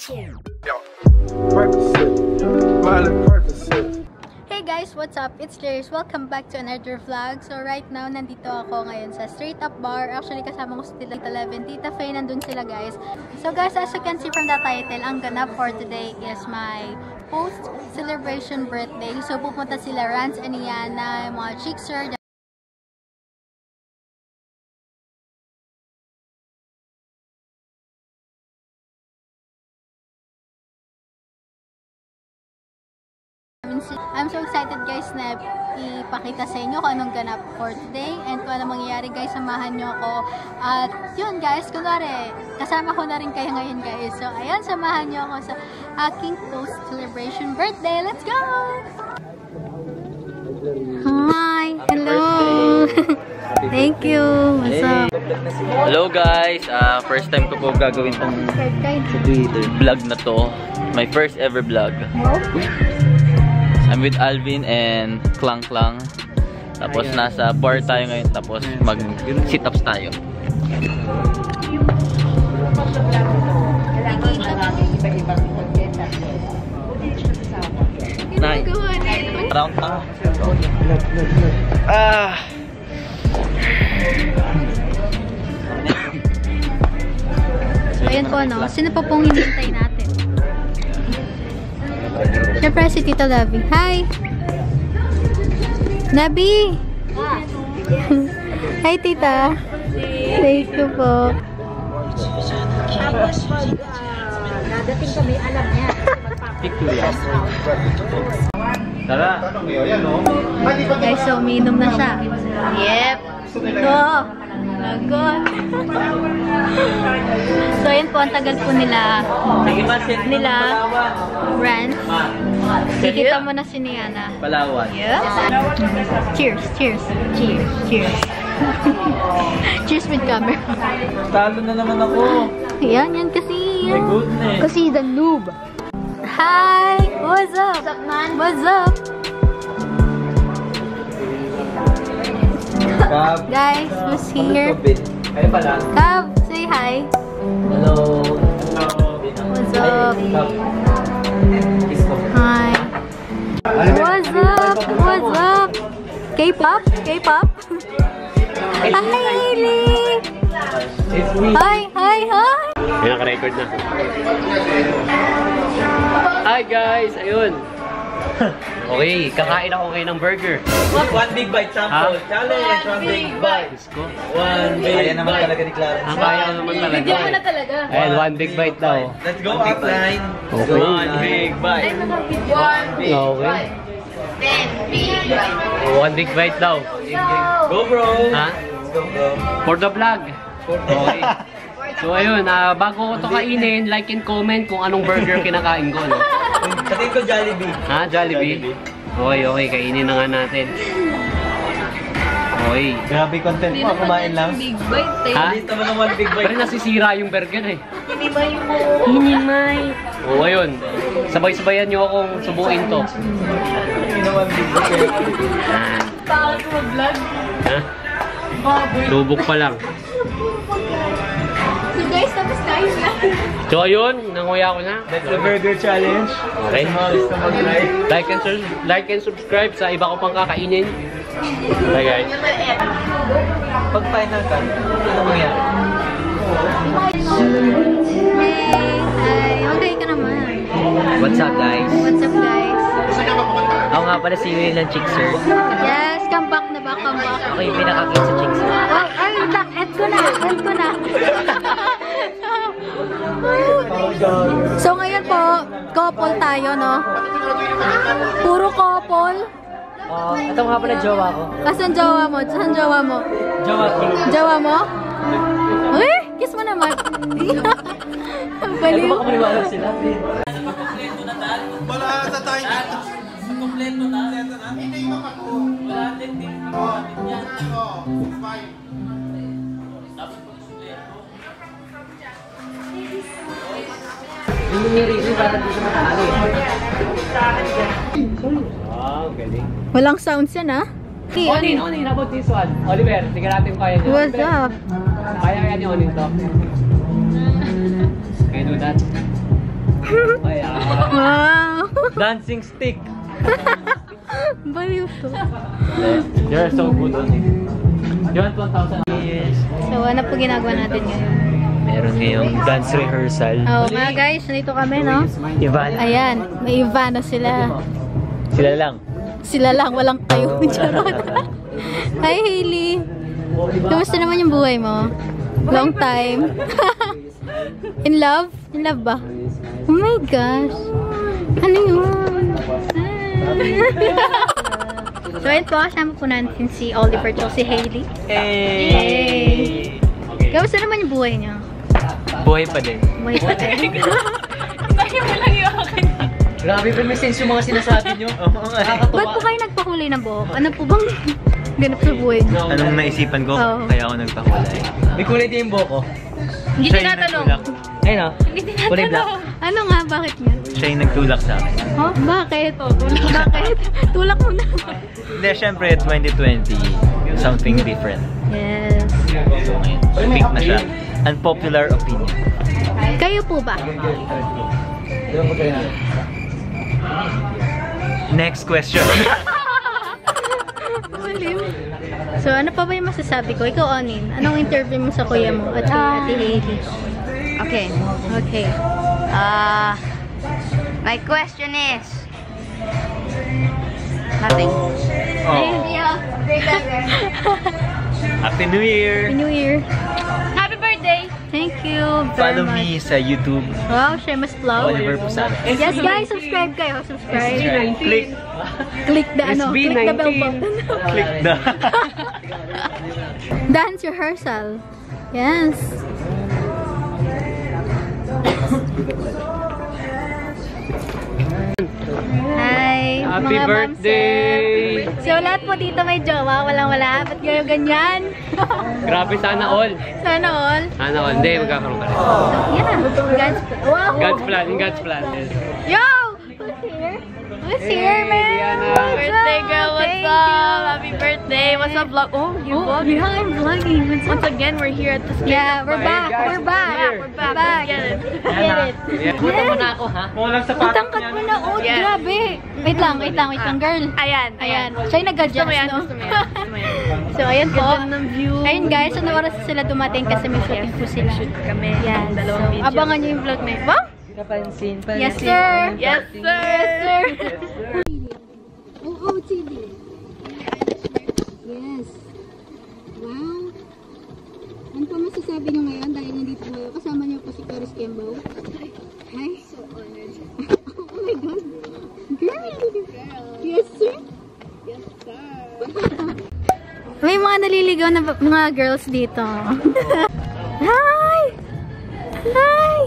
Hey guys, what's up? It's Clarice. Welcome back to another vlog. So right now, nandito ako ngayon sa Straight Up Bar. Actually, kasama ko si Tita Levin, Tita Faye, nandun sila guys. So guys, as you can see from the title, ang ganap for today is my post-celebration birthday. So pupunta sila Rance and Iana, mga Chickser, I'm so excited guys na ipakita sa inyo kung anong ganap for today and kung anong mangyayari guys, samahan nyo ako. At yun guys, kunwari, kasama ko na rin kayo ngayon guys. So ayan, samahan nyo ako sa aking post-celebration birthday. Let's go! Hi! Hello! Thank you! What's up? Hello guys! First time ko po gagawin tong vlog na to. My first ever vlog. I'm with Alvin and Klang Klang. Tapos nasa bar tayo ngayon. Tapos mag sit-ups tayo. Nice. Round na. So ayan po no. Sino pa pong hinihintay natin? Siyempre si Tita Labi. Hi! Labi! Hi Tita! Thank you po. Tapos dadating kami, alam niya. Pictures. Tara! Guys, so umiinom na siya. Yep! No! Lagot! So ayan po, ang tagal po nila Rance. Kikita mo na si Niana. Palawan. Yep! Cheers! Cheers! Cheers! Cheers! Cheers with camera. Talo na naman ako. Yan kasi. My goodness. Kasi the noob. Hi! What's up? What's up, man? What's up? Cab. Guys, who's here? Ay pala. Cab, say hi. Hello. What's up? Hi. What's up? What's up? K-pop? K-pop? Hi, Hailey! Hi, hi, hi! May naka-record na. Hi guys! Ayun! Okay, kakain ako kayo ng burger. One big bite sample. Challenge! One big bite. One big bite. Kaya naman talaga ni Clarence. Ang kaya naman talaga. Bigyan mo na talaga. Ayan, one big bite daw. Let's go offline. Okay. One big bite. One big Okay. One big bite daw. Go bro! Ha? Go bro! For the vlog. Okay. So ayun, bago ko to kainin, like and comment kung anong burger kinakain ko. No? Kasi ko Jollibee. Ha? Jollibee? Okay, okay. Kainin na nga natin. Okay. Grabe content mo, kumain lang. Big bite eh. Ha? Hindi naman ng one big bite. Pero nasisira yung burger eh. Hinimay mo. Hinimay. O ayun. Sabay-sabayan nyo akong subuin to. Hindi naman big bite. Bakit ko mag-vlog? Ha? Lubok pa lang. So guys, tapos kain na. So ayun, nanguya ko na. That's the burger challenge. Okay. Mag-like. Like and subscribe sa iba ko pang kakainin. Bye guys. Pag final ka, ano mangyari? Hey, hi. Okay ka naman. What's up guys? What's up guys? Ako nga pala si Will ng Chickser. Yes, come back na ba? Come back. Ako yung pinaka-cute sa Chickser. Oh, ay, end ko na. End ko na. So ngayon po, couple tayo, no? Puro couple. Ito nga pala jowa ko. Asan jowa mo? Saan jowa mo? Jowa ko. Jowa mo? Uy, kiss mo naman. Baliw. Baka maniwala sila. Wala sa tayo dito. Kompleto na. Hindi makako. Wala din din. Yan. Fine. Yung nire-review para dito sa matali. Wow, galing. Walang sounds yan, ha? Onin, how about this one? Oliver, tingnan natin kung kaya niya. What's up? Kaya ni Onin to. Can you do that? Wow! Dancing stick. Baliw to. You're so good on it. You want 1,000? Yes. So, ano po ginagawa natin ngayon? Meron ngayong dance rehearsal. Oh, mga guys, nandito kami, no? Ivan. Ayan, may Ivana sila. Sila lang. Sila lang, walang kayo. Charot. Hi, Hailey. Kamusta naman yung buhay mo? Long time. In love? In love ba? Oh my gosh. Ano yun? So, ayun po, kasama po natin si Oliver at si Hailey. Hey! Kamusta naman yung buhay niyo? Buhay pa din. Buhay pa din. Grabe ba may sense yung mga sinasabi nyo? Ba't po kayo nagpakulay ng buhok? Ano po bang ganap sa buhay niyo? Anong naisipan ko? Oo. Kaya ako nagpakulay. May kulay din yung buhok ko. Hindi Siya yung tinatanong. nagtulak. Ayun o. Kulay black. Ano nga? Bakit nga? Siya yung nagtulak sa akin. Oh, bakit? Tulak. Bakit? Tulak mo na. Hindi, syempre, 2020, something different. Yes. So, ngayon, pick na siya. Unpopular opinion. Kayo po ba? Next question. Malim. So, ano pa ba yung masasabi ko? Ikaw, Onin. Anong interview mo sa kuya mo at kay Ate Hailey? Okay. Okay. My question is... Nothing. Oh. Happy New Year! Happy New Year. Happy birthday! Thank you very Follow much. me sa YouTube. Wow, Shemus Vlog. Oliver Pusano. Yes, guys, subscribe kayo. Subscribe. Click. Click the ano. Click the bell SB19. button. Click the... Dance rehearsal. Yes. Hi, Happy mga birthday! mamsel. So, lahat po dito may jowa. Walang-wala. Ba't kayo ganyan? Grabe, sana all. Sana all. Sana all. Hindi, magkakaroon ka rin. Yeah. God's plan. Wow. God's plan, in God's plan. Yo! Who's here? Who's here, man? Diana. What's Birthday up? girl, what's Thank up? you. Happy birthday! What's up, vlog? Oh, you Oh, vlog? yeah, I'm vlogging. What's up? Once again, we're here at the street. Yeah, we're back. We're back. We're back. Let's get it. Get it. Buta mo na ako, ha? Walang sapatos Matangkat mo na. Oh, Yeah. grabe. Wait lang, girl. Ayan, Ayan. Siya yung nag-adjust, Gusto mo yan, no? gusto mo yan. Gusto mo yan. So, ayan po. Ganda ng view. Ayun guys, ano oras sila dumating kasi may shooting po sila. Shoot kami. Yan. So, Dalawang video. abangan nyo yung vlog na yun. Wow! Yes, sir! Yes, sir! Yes, sir! OOTD. Yes. Wow. Ano pa masasabi nyo ngayon dahil nandito kayo? Kasama niyo po si Paris Kembo. Hi. So honored. Oh my God. Girl. Yes, sir. Yes, sir. May mga naliligaw na mga girls dito. Hi! Hi!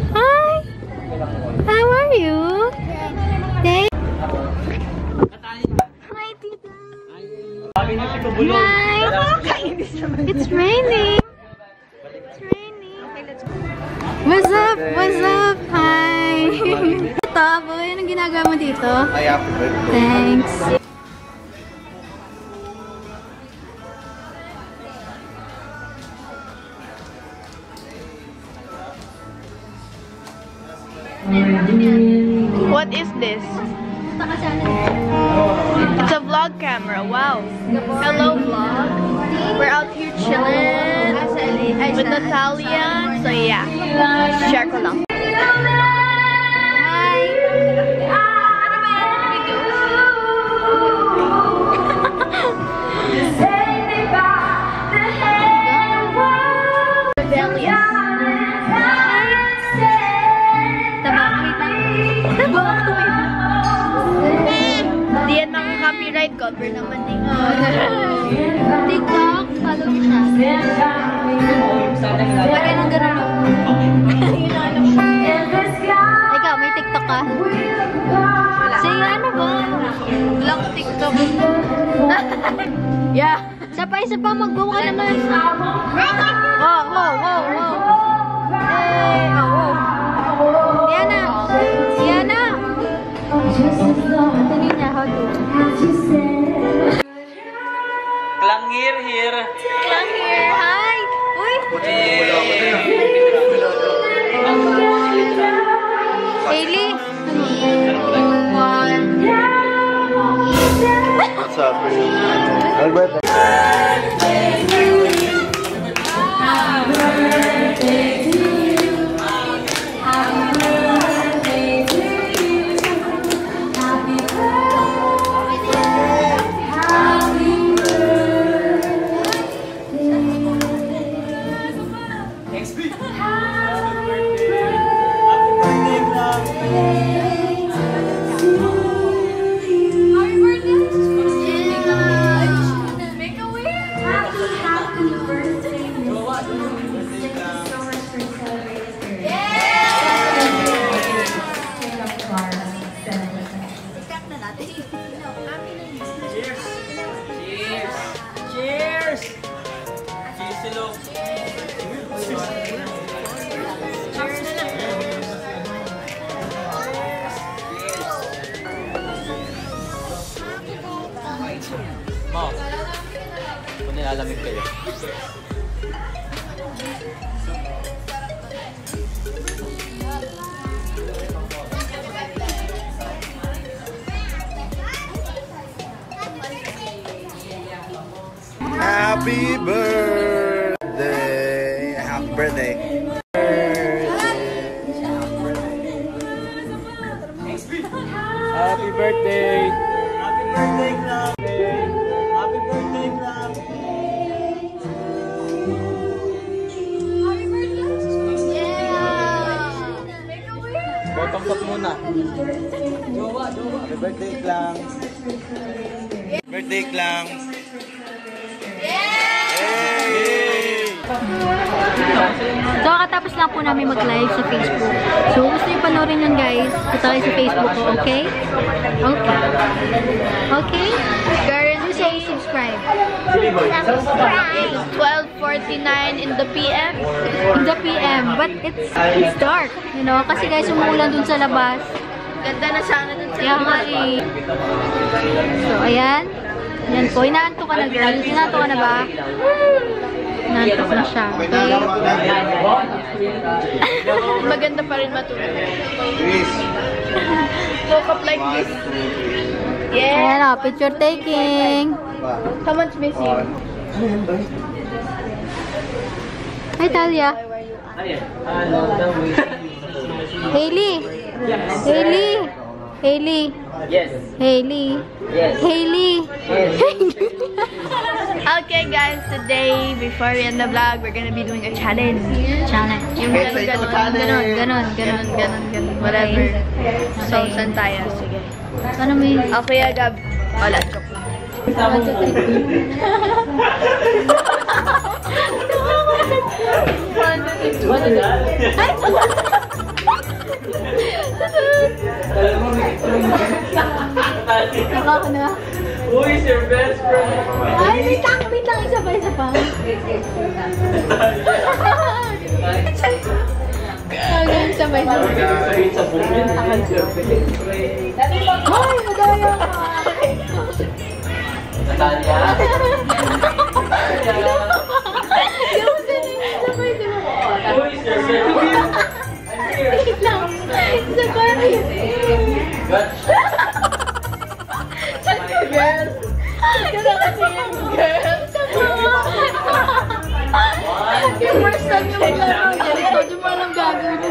Hi! How are you? Hey! Hi, Tita! Hi! It's raining! It's raining! What's up? What's up? Hi! Ito, boy, anong ginagawa mo dito? Thanks! What is this? It's a vlog camera. Wow. Hello, vlog. We're out here chilling with Natalia. So yeah, share ko lang. Hi! Hindi yan mga copyright cover naman din. TikTok, follow mo siya. Lagay ng ganun. Ikaw, may TikTok ka? Sige, ano ba? Wala ko TikTok. Yeah. Isa pa, mag-go ka naman. Wow, wow, wow, wow. Hey, oh, wow. Diana. Diana. Tingin niya, how do? Klang here. Lang here. Hi. Uy. Hailey. Mo, kung nilalamig kayo. Happy birthday! Happy birthday! Happy birthday! Happy birthday, Club! Happy birthday, Club! Bottom up muna. Happy birthday, Klang! Birthday, Klang! So, katapos lang po namin mag-live sa Facebook. So, gusto nyo panoorin yun, guys. Punta kayo sa Facebook ko, okay? Okay. Okay? Girl, do say subscribe. Subscribe. 12:49 in the PM. In the PM. But it's dark. You know? Kasi guys, umuulan dun sa labas. Ganda na sana dun sa Kaya nga eh. So, ayan. Yan po. Inaanto ka na, girl. Inaanto ka na ba? Inaanto na siya. Okay? Maganda pa rin matulog. Woke up like this. Yeah. Ayan o, picture taking. Someone's missing. Hi, Talia. Hailey. Hailey. Hailey. Yes. Hailey. Yes. Hailey. Okay guys, today, before we end the vlog, we're gonna be doing a challenge. Challenge. Yung ganon, whatever. So, saan tayo? Sige. Ano may... Okay, Gab. Wala, joke lang. Nakaka na. Who is your best friend? Ay, wait lang. Isa pa. Ay, sabay. Sa buong yun. Ay, madaya ka. Natalia? Who is your best friend? Wait lang. Isa pa. Girl. Ganda kasi yan, girl. Yung first time yung maglaro, ganito, di mo alam gagawin mo.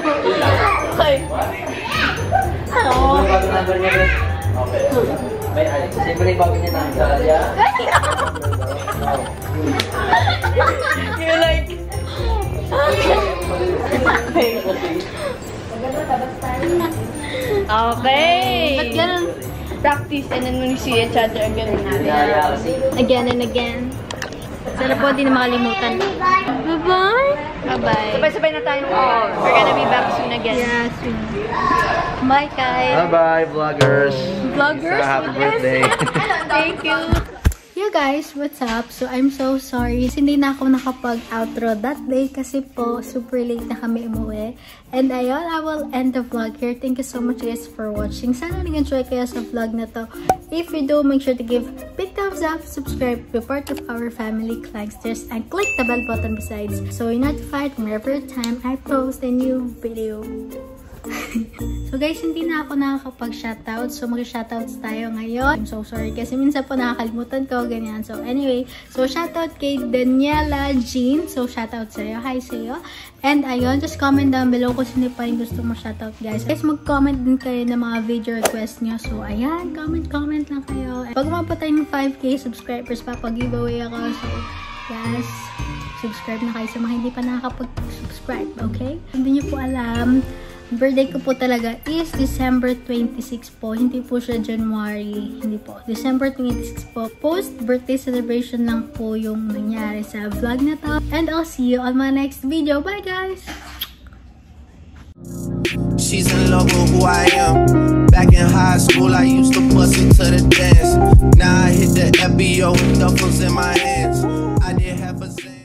Okay. Siyempre yung bagay niya na Natalia. You're like... Okay. Ba't ganun? Practice and then when we see each other again. Again and again. Sana po, di na makalimutan. Bye-bye! Bye-bye! Sabay-sabay na tayo. We're gonna be back soon again. Yeah, soon. Bye, guys! Bye-bye, vloggers! Vloggers? Happy birthday! Thank you. Yeah guys, what's up? So I'm so sorry. Hindi na ako nakapag-outro that day kasi po super late na kami umuwi. And ayun, I will end the vlog here. Thank you so much guys for watching. Sana nag-enjoy kayo sa vlog na to. If you do, make sure to give big thumbs up, subscribe, be part of our family, Clangsters, and click the bell button besides so you're notified whenever time I post a new video. So guys, hindi na ako nakakapag-shoutout. So mag-shoutouts tayo ngayon. I'm so sorry kasi minsan po nakakalimutan ko, ganyan. So anyway, so shoutout kay Daniela Jean. So shoutout sa'yo. Hi sa'yo. And ayun, just comment down below kung sino pa yung gusto mo shoutout guys. Guys, mag-comment din kayo ng mga video request nyo. So ayan, comment lang kayo. Pag umabot tayo ng 5k subscribers, papag-giveaway ako. So yes, subscribe na kayo sa mga hindi pa nakakapag-subscribe, okay? Hindi nyo po alam, birthday ko po talaga is December 26 po. Hindi po siya January. Hindi po. December 26 po. Post-birthday celebration lang po yung nangyari sa vlog na to. And I'll see you on my next video. Bye guys! She's in love with who I am. Back in high school, I used to bust it to the dance. Now I hit the FBO with duffels in my hands.